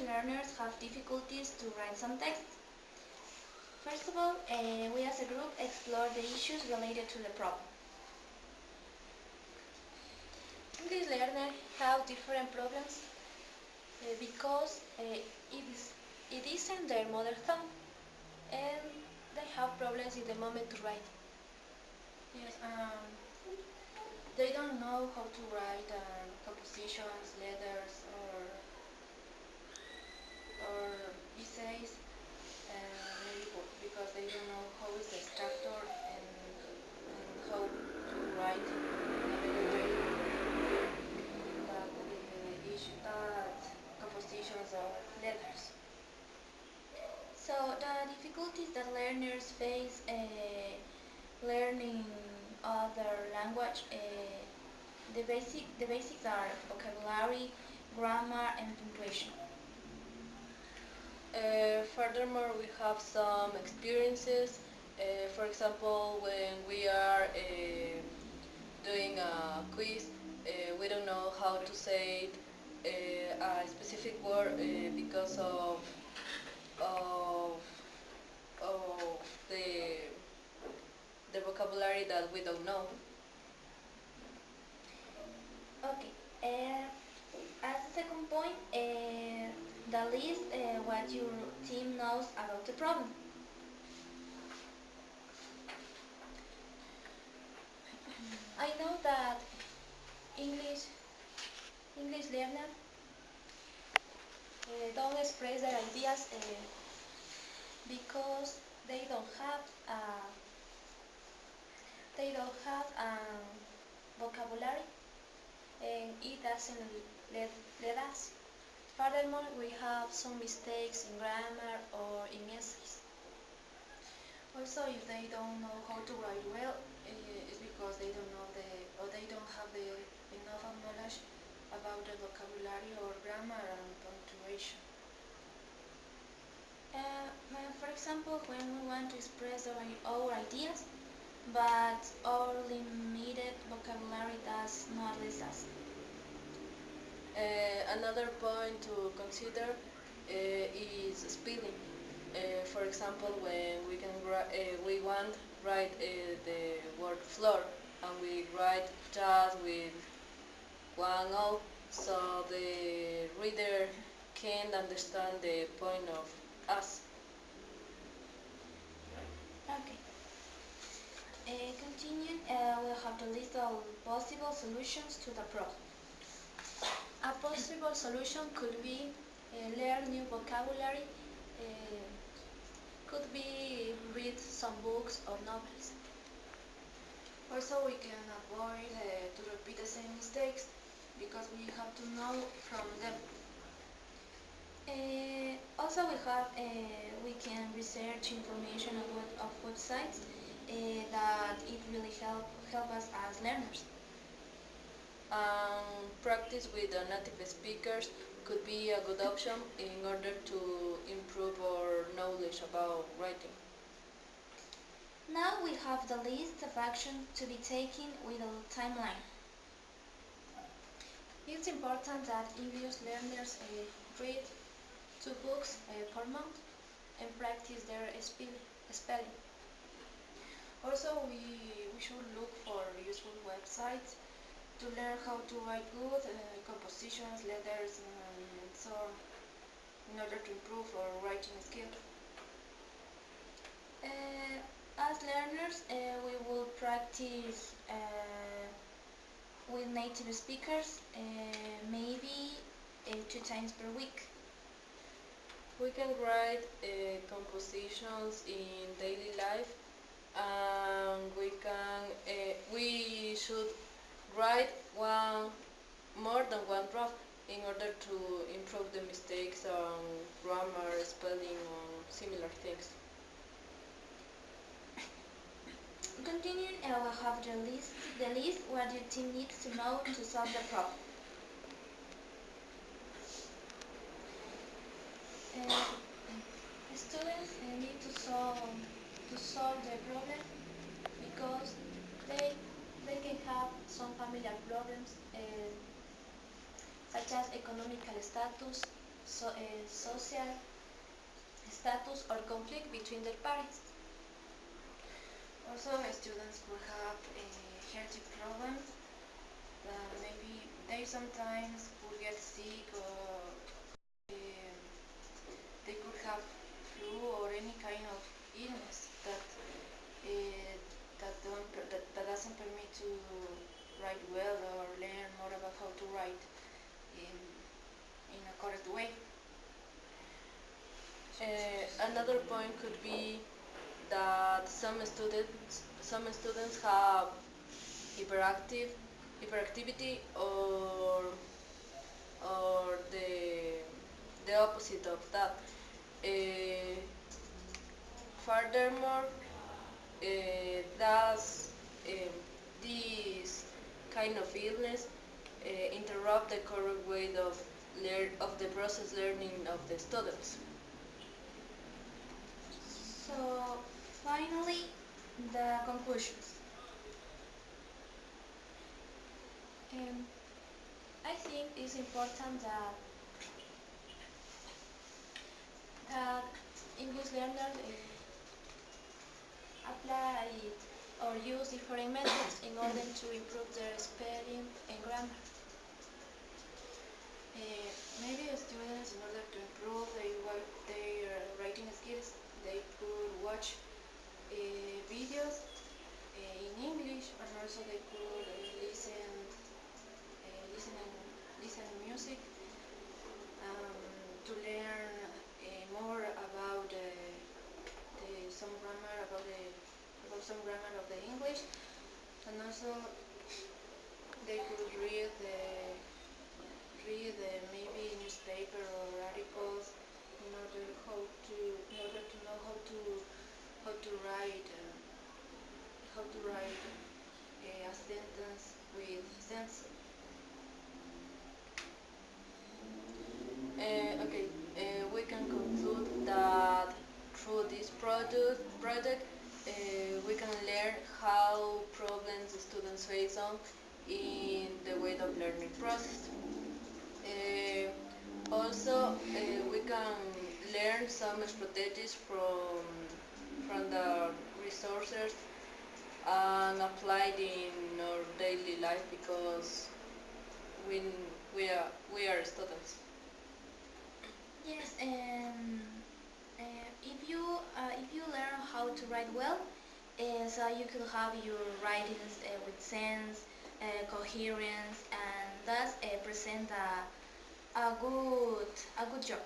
learners have difficulties to write some texts. First of all, we as a group explore the issues related to the problem. English learners have different problems because it isn't their mother tongue, and they have problems in the moment to write. Yes, they don't know how to write compositions, letters, or essays, maybe because they don't know how is the structure and how to write in a better way that compositions or letters. So the difficulties that learners face learning other language, the basics are vocabulary, grammar, and punctuation. Furthermore, we have some experiences. For example, when we are doing a quiz, we don't know how to say a specific word because of the vocabulary that we don't know. Okay. As a second point, the list what your team knows about the problem. I know that English learners don't express their ideas because they don't have vocabulary, and it doesn't let us. Furthermore, we have some mistakes in grammar or in essays. Also, if they don't know how to write well, it's because they don't know or they don't have enough knowledge about the vocabulary or grammar and punctuation. For example, when we want to express our ideas, but our limited vocabulary does not let us. Another point to consider is spelling. For example, when we want to write the word floor, and we write just with one O, so the reader can't understand the point of us. Okay. Continuing, we'll have the list of possible solutions to the problem. A possible solution could be learn new vocabulary, could be read some books or novels. Also, we can avoid to repeat the same mistakes because we have to know from them. Also, we can research information of websites that it really help us as learners. Practice with the native speakers could be a good option in order to improve our knowledge about writing. Now we have the list of actions to be taken with a timeline. It's important that English learners read 2 books per month and practice their spelling. Also, we should look for useful websites to learn how to write good compositions, letters, and so on, in order to improve our writing skills. As learners, we will practice with native speakers maybe 2 times per week. We can write compositions in daily life, and we should write more than one draft in order to improve the mistakes on grammar, spelling, or similar things. Continuing, I will have the list what your team needs to know to solve the problem. Students need to solve the problem because they can have some familiar problems such as economical status, social status or conflict between their parents. Also, students could have healthy problems. Maybe they sometimes could get sick, or um, they could have flu or any kind of illness uh, that doesn't permit to write well or learn more about how to write in a correct way. Another point could be that some students have hyperactivity, or the opposite of that. Uh, Furthermore, does this kind of illness interrupt the correct way of the process learning of the students? So finally, the conclusions. I think it's important that English learners apply or use different methods in order to improve their spelling and grammar. Maybe students, in order to improve their writing skills, they could watch videos in English, and also they could listen music to learn more about some grammar about some grammar of the English, and also they could read maybe newspaper or articles in order to know how to write a sentence with sense. Okay, we can conclude that through this project, we can learn how problems students face on in the way of learning process. Also, we can learn some strategies from the resources and apply it in our daily life, because we, we are students. Yes, and if you learn how to write well, so you could have your writings with sense, coherence, and thus present a good job.